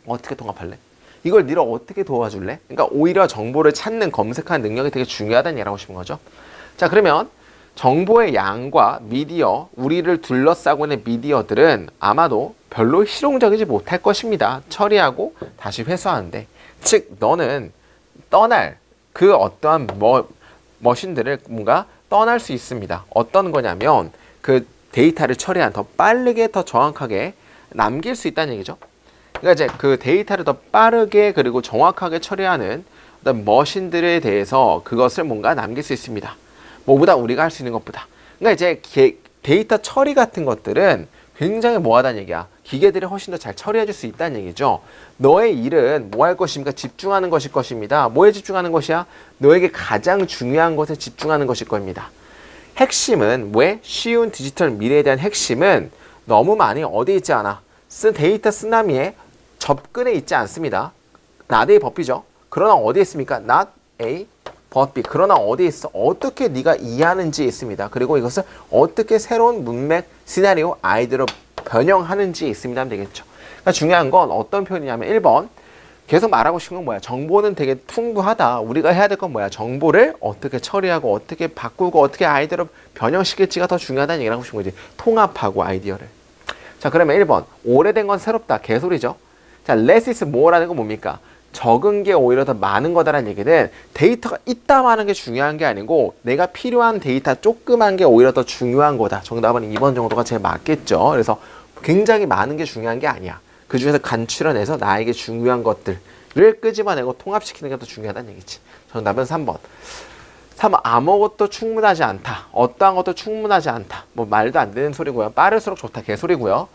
어떻게 통합할래? 이걸 네가 어떻게 도와줄래? 그러니까 오히려 정보를 찾는 검색하는 능력이 되게 중요하다는 얘기를 하고 싶은 거죠. 자, 그러면 정보의 양과 미디어, 우리를 둘러싸고 있는 미디어들은 아마도 별로 실용적이지 못할 것입니다. 처리하고 다시 회수하는데. 즉, 너는 떠날 그 어떠한 머신들을 뭔가 떠날 수 있습니다. 어떤 거냐면 그 데이터를 처리한 더 빠르게 더 정확하게 남길 수 있다는 얘기죠. 그러니까 이제 그 데이터를 더 빠르게 그리고 정확하게 처리하는 어떤 머신들에 대해서 그것을 뭔가 남길 수 있습니다. 뭐보다 우리가 할 수 있는 것보다. 그러니까 이제 데이터 처리 같은 것들은 굉장히 뭐하다는 얘기야. 기계들이 훨씬 더 잘 처리해 줄 수 있다는 얘기죠. 너의 일은 뭐 할 것입니까? 집중하는 것일 것입니다. 뭐에 집중하는 것이야? 너에게 가장 중요한 것에 집중하는 것일 겁니다. 핵심은 왜? 쉬운 디지털 미래에 대한 핵심은 너무 많이 어디에 있지 않아? 데이터 쓰나미에 접근해 있지 않습니다. not A 버피죠. 그러나 어디에 있습니까? not A but B. 그러나 어디에 있어? 어떻게 네가 이해하는지에 있습니다. 그리고 이것을 어떻게 새로운 문맥, 시나리오, 아이디어로 변형하는지에 있습니다 하면 되겠죠. 그러니까 중요한 건 어떤 표현이냐면 1번 계속 말하고 싶은 건 뭐야? 정보는 되게 풍부하다. 우리가 해야 될 건 뭐야? 정보를 어떻게 처리하고 어떻게 바꾸고 어떻게 아이디어로 변형시킬지가 더 중요하다는 얘기를 하고 싶은 거지. 통합하고 아이디어를. 자, 그러면 1번 오래된 건 새롭다. 개소리죠. 자, less is more라는 건 뭡니까? 적은 게 오히려 더 많은 거다라는 얘기는 데이터가 있다 많은 게 중요한 게 아니고 내가 필요한 데이터 조그만 게 오히려 더 중요한 거다. 정답은 2번 정도가 제일 맞겠죠. 그래서 굉장히 많은 게 중요한 게 아니야. 그 중에서 간추려내서 나에게 중요한 것들을 끄집어내고 통합시키는 게 더 중요하다는 얘기지. 정답은 3번. 3번 아무것도 충분하지 않다. 어떠한 것도 충분하지 않다. 뭐 말도 안 되는 소리고요. 빠를수록 좋다. 개소리고요.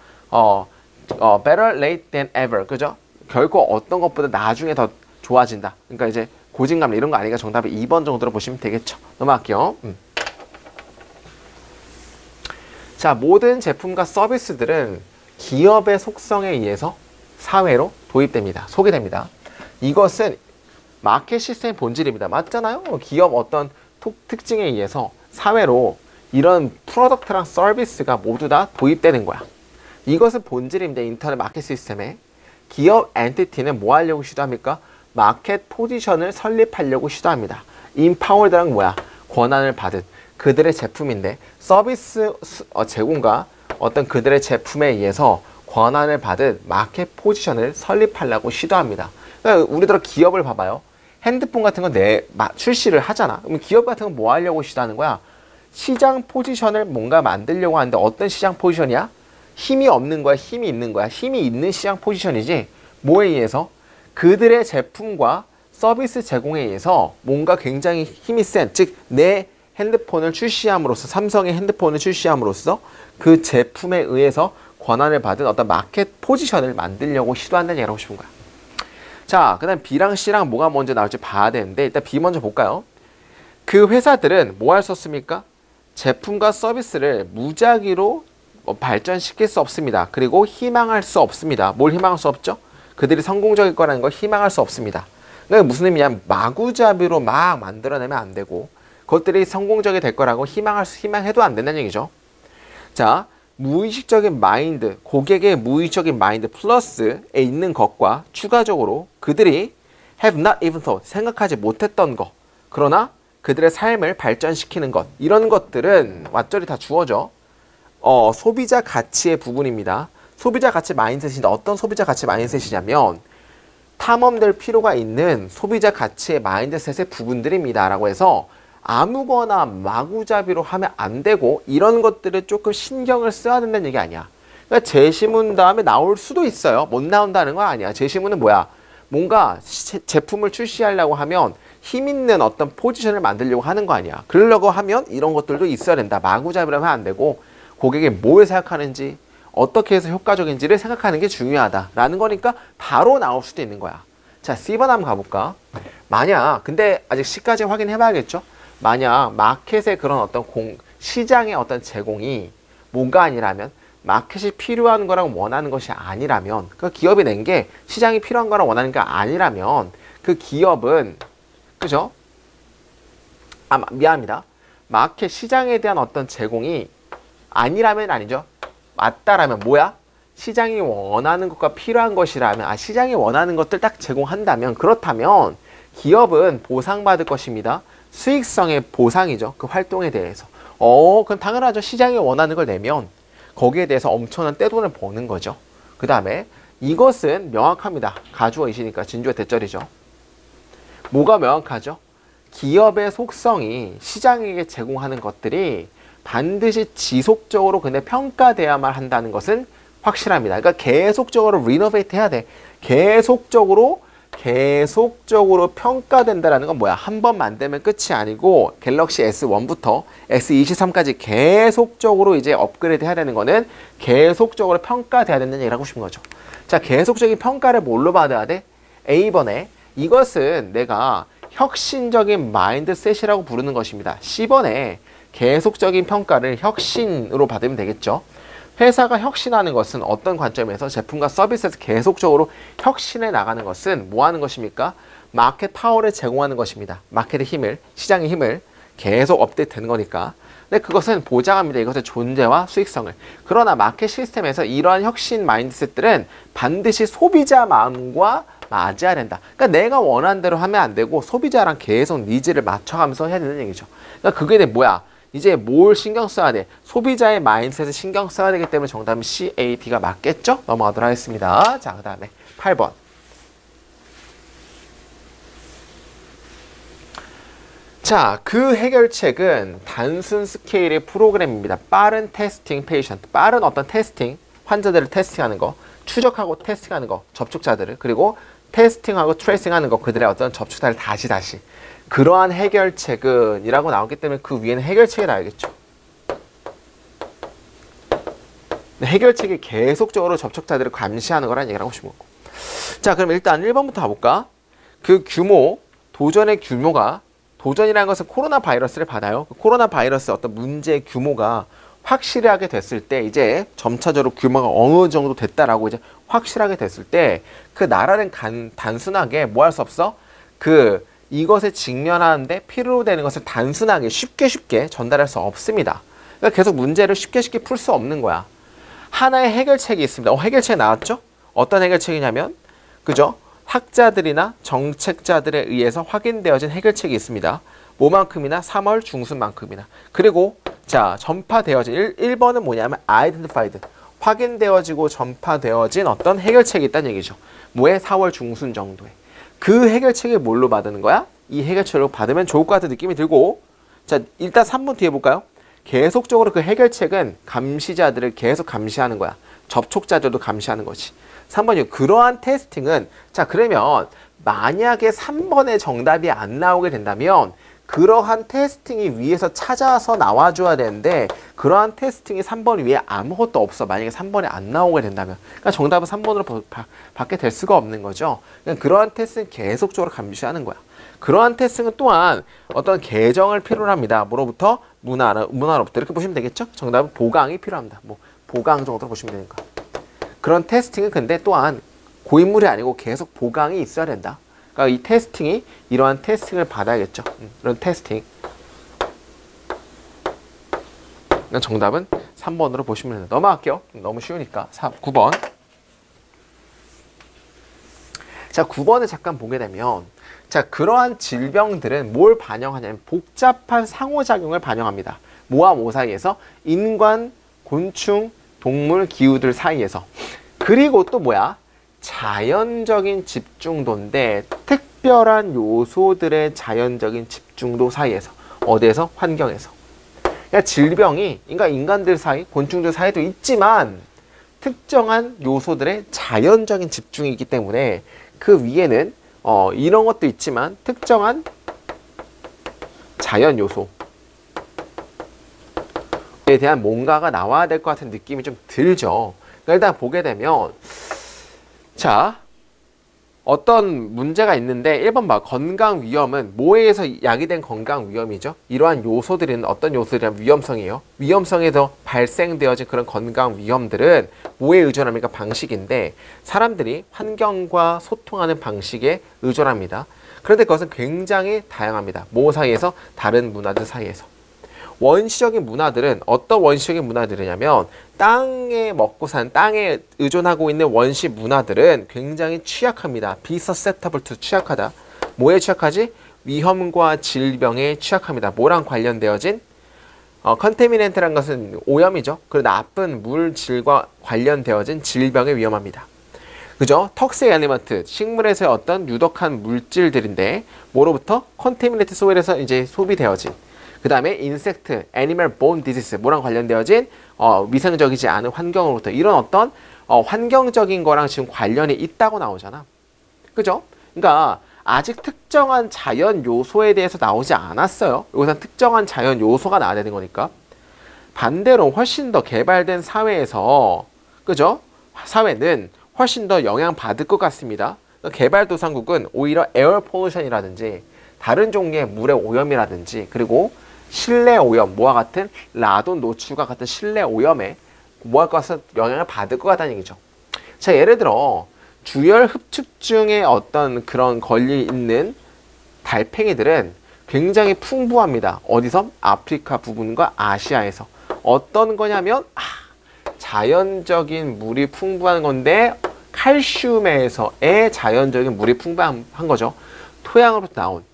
better late than ever. 그죠? 결코 어떤 것보다 나중에 더 좋아진다. 그러니까 이제 고진감 이런 거 아니니까 정답이 2번 정도로 보시면 되겠죠. 넘어갈게요. 자, 모든 제품과 서비스들은 기업의 속성에 의해서 사회로 도입됩니다. 소개됩니다. 이것은 마켓 시스템의 본질입니다. 맞잖아요? 기업 어떤 특징에 의해서 사회로 이런 프로덕트랑 서비스가 모두 다 도입되는 거야. 이것은 본질입니다. 인터넷 마켓 시스템에. 기업 엔티티는 뭐 하려고 시도합니까? 마켓 포지션을 설립하려고 시도합니다. 인파워드랑 뭐야? 권한을 받은 그들의 제품인데 서비스 제공과 어떤 그들의 제품에 의해서 권한을 받은 마켓 포지션을 설립하려고 시도합니다. 그러니까 우리들 기업을 봐봐요. 핸드폰 같은 거 출시를 하잖아. 그럼 기업 같은 건 뭐 하려고 시도하는 거야? 시장 포지션을 뭔가 만들려고 하는데 어떤 시장 포지션이야? 힘이 없는 거야? 힘이 있는 거야? 힘이 있는 시장 포지션이지. 뭐에 의해서? 그들의 제품과 서비스 제공에 의해서 뭔가 굉장히 힘이 센, 즉 내 핸드폰을 출시함으로써, 삼성의 핸드폰을 출시함으로써 그 제품에 의해서 권한을 받은 어떤 마켓 포지션을 만들려고 시도한다는 얘기를 하고 싶은 거야. 자, 그 다음 B랑 C랑 뭐가 먼저 나올지 봐야 되는데 일단 B 먼저 볼까요? 그 회사들은 뭐 할 수 없습니까? 제품과 서비스를 무작위로 발전시킬 수 없습니다. 그리고 희망할 수 없습니다. 뭘 희망할 수 없죠? 그들이 성공적일 거라는 걸 희망할 수 없습니다. 그러니까 무슨 의미냐면 마구잡이로 막 만들어내면 안 되고 그것들이 성공적이 될 거라고 희망해도 안 된다는 얘기죠. 자, 무의식적인 마인드, 고객의 무의식적인 마인드 플러스에 있는 것과 추가적으로 그들이 have not even thought, 생각하지 못했던 것, 그러나 그들의 삶을 발전시키는 것, 이런 것들은 완전히 다 주어져. 소비자 가치의 부분입니다. 소비자 가치 마인드셋인데 어떤 소비자 가치 마인드셋이냐면 탐험될 필요가 있는 소비자 가치의 마인드셋의 부분들입니다. 라고 해서 아무거나 마구잡이로 하면 안 되고 이런 것들을 조금 신경을 써야 된다는 얘기 아니야. 그러니까 제시문 다음에 나올 수도 있어요. 못 나온다는 거 아니야. 제시문은 뭐야? 뭔가 제품을 출시하려고 하면 힘 있는 어떤 포지션을 만들려고 하는 거 아니야. 그러려고 하면 이런 것들도 있어야 된다. 마구잡이로 하면 안 되고 고객이 뭘 생각하는지, 어떻게 해서 효과적인지를 생각하는 게 중요하다라는 거니까 바로 나올 수도 있는 거야. 자, C번 한번 가볼까? 만약, 근데 아직 C까지 확인해 봐야겠죠? 만약 마켓의 그런 어떤 시장의 어떤 제공이 뭐가 아니라면, 마켓이 필요한 거랑 원하는 것이 아니라면, 그 기업이 낸 게 시장이 필요한 거랑 원하는 게 아니라면, 그 기업은, 그죠? 미안합니다. 마켓 시장에 대한 어떤 제공이 아니라면 아니죠. 맞다라면 뭐야? 시장이 원하는 것과 필요한 것이라면, 시장이 원하는 것들 딱 제공한다면, 그렇다면 기업은 보상받을 것입니다. 수익성의 보상이죠. 그 활동에 대해서. 그럼 당연하죠. 시장이 원하는 걸 내면 거기에 대해서 엄청난 떼돈을 버는 거죠. 그 다음에 이것은 명확합니다. 가주어이시니까 진주의 대절이죠. 뭐가 명확하죠? 기업의 속성이 시장에게 제공하는 것들이 반드시 지속적으로 근데 평가돼야만 한다는 것은 확실합니다. 그러니까 계속적으로 리노베이트 해야 돼. 계속적으로 평가된다라는 건 뭐야? 한 번 만들면 끝이 아니고 갤럭시 S1부터 S23까지 계속적으로 이제 업그레이드 해야 되는 거는 계속적으로 평가돼야 된다는 얘기를 하고 싶은 거죠. 자, 계속적인 평가를 뭘로 받아야 돼? A번에 이것은 내가 혁신적인 마인드셋이라고 부르는 것입니다. C번에 계속적인 평가를 혁신으로 받으면 되겠죠. 회사가 혁신하는 것은 어떤 관점에서 제품과 서비스에서 계속적으로 혁신해 나가는 것은 뭐 하는 것입니까? 마켓 파워를 제공하는 것입니다. 마켓의 힘을, 시장의 힘을 계속 업데이트 되는 거니까. 근데 그것은 보장합니다. 이것의 존재와 수익성을. 그러나 마켓 시스템에서 이러한 혁신 마인드셋들은 반드시 소비자 마음과 맞아야 된다. 그러니까 내가 원하는 대로 하면 안 되고 소비자랑 계속 니즈를 맞춰가면서 해야 되는 얘기죠. 그러니까 그게 뭐야? 이제 뭘 신경 써야 돼? 소비자의 마인드셋을 신경 써야 되기 때문에 정답은 C, A, D가 맞겠죠? 넘어가도록 하겠습니다. 자, 그 다음에 8번. 자, 그 해결책은 단순 스케일의 프로그램입니다. 빠른 테스팅 페이션트, 빠른 어떤 테스팅, 환자들을 테스팅하는 거, 추적하고 테스팅하는 거, 접촉자들을, 그리고 테스팅하고 트레이싱하는 거, 그들의 어떤 접촉자를 다시 그러한 해결책은 이라고 나오기 때문에 그 위에는 해결책이 나와야겠죠. 해결책이 계속적으로 접촉자들을 감시하는 거라는 얘기를 하고 싶은 거고. 자, 그럼 일단 1번부터 가볼까? 그 규모, 도전의 규모가, 도전이라는 것은 코로나 바이러스를 받아요. 코로나 바이러스 어떤 문제의 규모가 확실하게 됐을 때, 이제 점차적으로 규모가 어느 정도 됐다라고 이제 확실하게 됐을 때, 그 나라는 단순하게 뭐 할 수 없어? 이것에 직면하는데 필요로 되는 것을 단순하게 쉽게 전달할 수 없습니다. 그러니까 계속 문제를 쉽게 풀 수 없는 거야. 하나의 해결책이 있습니다. 해결책이 나왔죠? 어떤 해결책이냐면, 그죠? 학자들이나 정책자들에 의해서 확인되어진 해결책이 있습니다. 뭐만큼이나 3월 중순만큼이나. 그리고 자, 전파되어진 1번은 뭐냐면 identified, 확인되어지고 전파되어진 어떤 해결책이 있다는 얘기죠. 뭐에? 4월 중순 정도에. 그 해결책을 뭘로 받는 거야? 이 해결책으로 받으면 좋을 것 같은 느낌이 들고. 자, 일단 3번 뒤에 볼까요? 계속적으로 그 해결책은 감시자들을 계속 감시하는 거야. 접촉자들도 감시하는 거지. 3번이 그러한 테스팅은, 자, 그러면 만약에 3번의 정답이 안 나오게 된다면 그러한 테스팅이 위에서 찾아서 나와줘야 되는데 그러한 테스팅이 3번 위에 아무것도 없어. 만약에 3번에 안 나오게 된다면. 그러니까 정답은 3번으로 받게 될 수가 없는 거죠. 그러니까 그러한 테스트는 계속적으로 감시하는 거야. 그러한 테스트는 또한 어떤 개정을 필요로 합니다. 뭐로부터? 문화로부터. 이렇게 보시면 되겠죠? 정답은 보강이 필요합니다. 뭐 보강 정도로 보시면 되니까. 그런 테스팅은 근데 또한 고인물이 아니고 계속 보강이 있어야 된다. 그러니까 이 테스팅이 이러한 테스팅을 받아야겠죠. 이런 테스팅. 그러니까 정답은 3번으로 보시면 됩니다. 넘어갈게요. 너무 쉬우니까. 9번. 자, 9번을 잠깐 보게 되면, 자, 그러한 질병들은 뭘 반영하냐면 복잡한 상호작용을 반영합니다. 뭐와 뭐 사이에서? 인간, 곤충, 동물, 기후들 사이에서. 그리고 또 뭐야? 자연적인 집중도인데 특별한 요소들의 자연적인 집중도 사이에서. 어디에서? 환경에서. 그러니까 질병이 인간들 사이, 곤충들 사이도 있지만 특정한 요소들의 자연적인 집중이 있기 때문에 그 위에는 이런 것도 있지만 특정한 자연 요소, 대한 뭔가가 나와야 될 것 같은 느낌이 좀 들죠. 그러니까 일단 보게 되면 자, 어떤 문제가 있는데 1번 봐. 건강 위험은 뭐에 의해서 야기된 건강 위험이죠. 이러한 요소들은 어떤 요소들이란 위험성이에요. 위험성에서 발생되어진 그런 건강 위험들은 뭐에 의존합니까? 방식인데 사람들이 환경과 소통하는 방식에 의존합니다. 그런데 그것은 굉장히 다양합니다. 뭐 사이에서? 다른 문화들 사이에서. 원시적인 문화들은 어떤 원시적인 문화들이냐면 땅에 먹고 산 땅에 의존하고 있는 원시 문화들은 굉장히 취약합니다. 비서세터블 투 취약하다. 뭐에 취약하지? 위험과 질병에 취약합니다. 뭐랑 관련되어진? 컨테미넨트라는 것은 오염이죠. 그리고 나쁜 물질과 관련되어진 질병에 위험합니다. 그죠? 턱색 엘리먼트, 식물에서의 어떤 유독한 물질들인데 뭐로부터? 컨테미네이트 소일에서 이제 소비되어진 그 다음에 인섹트, 애니멀 본 디지스 뭐랑 관련되어진 위생적이지 않은 환경으로부터 이런 어떤 환경적인 거랑 지금 관련이 있다고 나오잖아. 그죠? 그러니까 아직 특정한 자연 요소에 대해서 나오지 않았어요. 여기서 특정한 자연 요소가 나와야 되는 거니까. 반대로 훨씬 더 개발된 사회에서 그죠? 사회는 훨씬 더 영향받을 것 같습니다. 개발도상국은 오히려 에어 폴루션이라든지 다른 종류의 물의 오염이라든지 그리고 실내 오염, 뭐와 같은 라돈 노출과 같은 실내 오염에 뭐할 것은 영향을 받을 것 같다는 얘기죠. 자, 예를 들어 주열 흡축증에 어떤 그런 권리 있는 달팽이들은 굉장히 풍부합니다. 어디서? 아프리카 부분과 아시아에서. 어떤 거냐면 자연적인 물이 풍부한 건데 칼슘에서의 자연적인 물이 풍부한 거죠. 토양으로부터 나온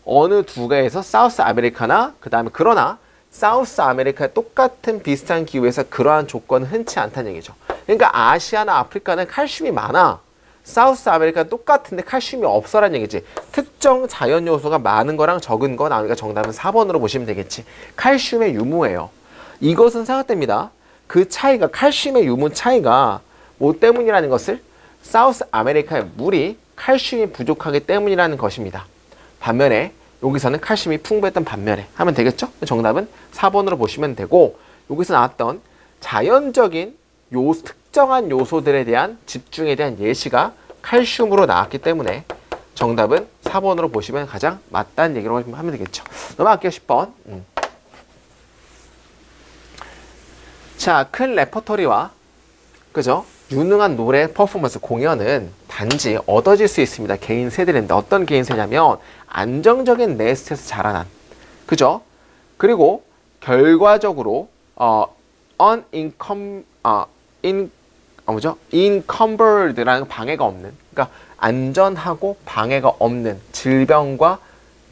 어느 두 개에서 사우스 아메리카나 그 다음에 그러나 사우스 아메리카의 똑같은 비슷한 기후에서 그러한 조건은 흔치 않다는 얘기죠. 그러니까 아시아나 아프리카는 칼슘이 많아. 사우스 아메리카는 똑같은데 칼슘이 없어라는 얘기지. 특정 자연 요소가 많은 거랑 적은 거 나오니까 정답은 4번으로 보시면 되겠지. 칼슘의 유무예요. 이것은 생각됩니다. 그 차이가 칼슘의 유무 차이가 뭐 때문이라는 것을 사우스 아메리카의 물이 칼슘이 부족하기 때문이라는 것입니다. 반면에 여기서는 칼슘이 풍부했던 반면에 하면 되겠죠? 정답은 4번으로 보시면 되고 여기서 나왔던 자연적인 특정한 요소들에 대한 집중에 대한 예시가 칼슘으로 나왔기 때문에 정답은 4번으로 보시면 가장 맞다는 얘기로 하면 되겠죠. 넘어갈게요. 10번. 자, 큰 레퍼토리와 그죠? 유능한 노래 퍼포먼스 공연은 단지 얻어질 수 있습니다. 개인 세대인데 어떤 개인 세냐면 안정적인 네스트에서 자라난 그죠? 그리고 결과적으로 encumbered라는 방해가 없는 그러니까 안전하고 방해가 없는 질병과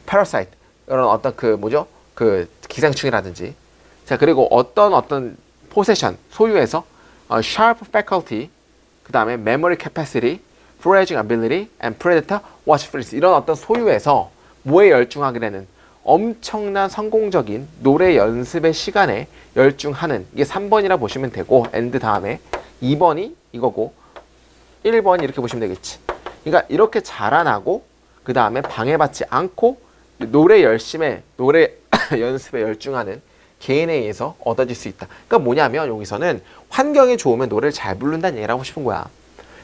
parasite 이런 어떤 그 기생충이라든지 자 그리고 어떤 포세션 소유에서 sharp faculty 그 다음에 memory capacity, foraging ability, and predator watchfulness 이런 어떤 소유에서 뭐에 열중하게 되는 엄청난 성공적인 노래 연습의 시간에 열중하는 이게 3번이라 보시면 되고 and 다음에 2번이 이거고 1번이 이렇게 보시면 되겠지. 그러니까 이렇게 자라나고 그 다음에 방해받지 않고 노래 연습에 열중하는 개인에 의해서 얻어질 수 있다. 그러니까 뭐냐면 여기서는 환경이 좋으면 노래를 잘 부른다는 얘기를 하고 싶은 거야.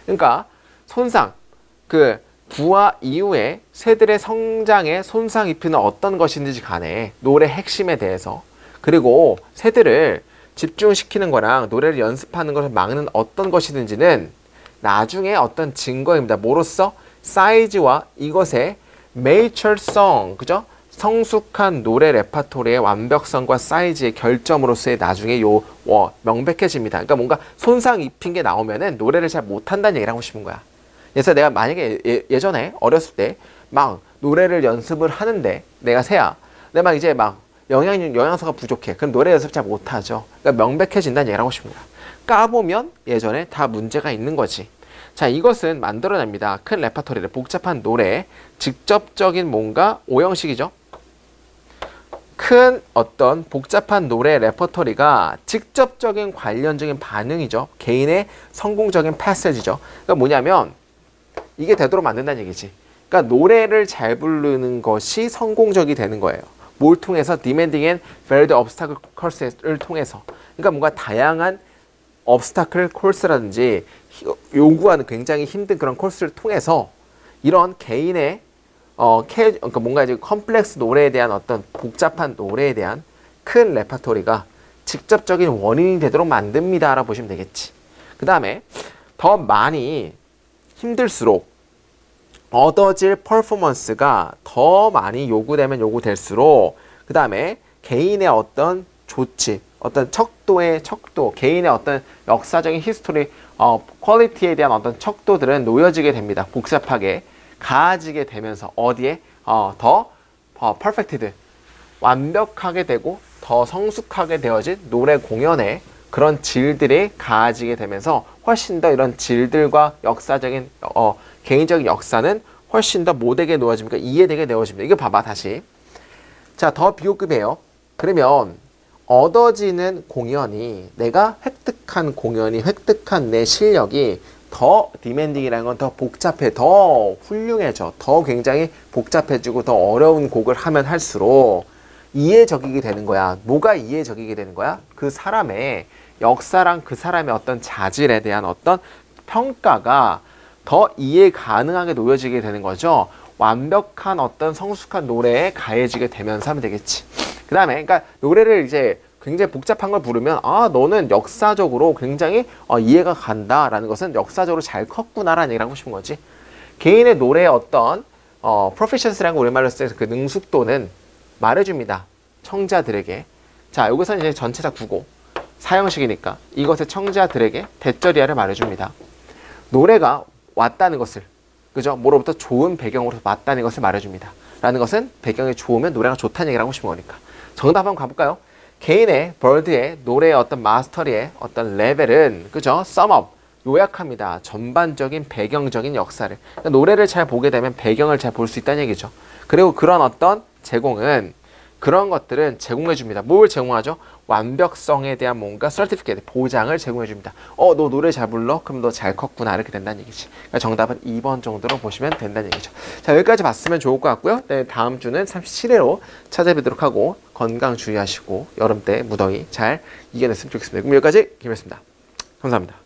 그러니까 손상, 부화 이후에 새들의 성장에 손상 입히는 어떤 것인지 간에 노래 핵심에 대해서 그리고 새들을 집중시키는 거랑 노래를 연습하는 것을 막는 어떤 것이든지는 나중에 어떤 증거입니다. 뭐로써? 사이즈와 이것의 메이처성, 그죠? 성숙한 노래 레파토리의 완벽성과 사이즈의 결점으로서의 나중에 명백해집니다. 그러니까 뭔가 손상 입힌 게 나오면은 노래를 잘 못한다는 얘기를 하고 싶은 거야. 그래서 내가 만약에 예전에 어렸을 때 막 노래를 연습을 하는데 내가 새야. 근데 막 이제 막 영양소가 부족해. 그럼 노래 연습 잘 못하죠. 그러니까 명백해진다는 얘기를 하고 싶은 거야. 까보면 예전에 다 문제가 있는 거지. 자, 이것은 만들어냅니다. 큰 레파토리를 복잡한 노래, 직접적인 뭔가 오형식이죠. 큰 어떤 복잡한 노래 레퍼토리가 직접적인 관련적인 반응이죠. 개인의 성공적인 패세지죠. 그러니까 뭐냐면 이게 되도록 만든다는 얘기지. 그러니까 노래를 잘 부르는 것이 성공적이 되는 거예요. 뭘 통해서? demanding and varied obstacle course를 통해서. 그러니까 뭔가 다양한 obstacle course라든지 요구하는 굉장히 힘든 그런 코스를 통해서 이런 개인의 그러니까 뭔가 이제 컴플렉스 노래에 대한 어떤 복잡한 노래에 대한 큰 레파토리가 직접적인 원인이 되도록 만듭니다라고 보시면 되겠지. 그 다음에 더 많이 힘들수록 얻어질 퍼포먼스가 더 많이 요구되면 요구될수록 그 다음에 개인의 어떤 조치, 어떤 척도, 개인의 어떤 역사적인 히스토리, 퀄리티에 대한 어떤 척도들은 놓여지게 됩니다. 복잡하게 가아지게 되면서 어디에 더 퍼펙티드, 완벽하게 되고 더 성숙하게 되어진 노래 공연에 그런 질들이 가아지게 되면서 훨씬 더 이런 질들과 역사적인 개인적인 역사는 훨씬 더 뭐되게 놓아집니까? 이해되게 놓아집니다. 이거 봐봐 다시. 자, 더 비교급이에요. 그러면 얻어지는 공연이 내가 획득한 공연이 획득한 내 실력이 더 디맨딩이라는 건 더 복잡해, 더 훌륭해져, 더 굉장히 복잡해지고 더 어려운 곡을 하면 할수록 이해적이게 되는 거야. 뭐가 이해적이게 되는 거야? 그 사람의 역사랑 그 사람의 어떤 자질에 대한 어떤 평가가 더 이해 가능하게 놓여지게 되는 거죠. 완벽한 어떤 성숙한 노래에 가해지게 되면서 하면 되겠지. 그 다음에 그러니까 노래를 이제 굉장히 복잡한 걸 부르면 너는 역사적으로 굉장히 이해가 간다라는 것은 역사적으로 잘 컸구나라는 얘기를 하고 싶은 거지. 개인의 노래의 어떤 proficiency라는 거 우리말로 쓸 때 그 능숙도는 말해줍니다. 청자들에게. 자, 여기서는 이제 전체 다 구고 사형식이니까 이것의 청자들에게 대절이야를 말해줍니다. 노래가 왔다는 것을, 그죠? 뭐로부터 좋은 배경으로 왔다는 것을 말해줍니다. 라는 것은 배경이 좋으면 노래가 좋다는 얘기를 하고 싶은 거니까. 정답 한번 가볼까요? 개인의 벌드의 노래의 어떤 마스터리의 어떤 레벨은, 그죠? 썸업, 요약합니다. 전반적인 배경적인 역사를. 그러니까 노래를 잘 보게 되면 배경을 잘 볼 수 있다는 얘기죠. 그리고 그런 어떤 제공은, 그런 것들은 제공해 줍니다. 뭘 제공하죠? 완벽성에 대한 뭔가 서티피케이트, 보장을 제공해 줍니다. 너 노래 잘 불러? 그럼 너 잘 컸구나. 이렇게 된다는 얘기지. 그러니까 정답은 2번 정도로 보시면 된다는 얘기죠. 자, 여기까지 봤으면 좋을 것 같고요. 네, 다음 주는 37회로 찾아뵙도록 하고 건강 주의하시고 여름 때 무더위 잘 이겨냈으면 좋겠습니다. 그럼 여기까지 김혜수입니다. 감사합니다.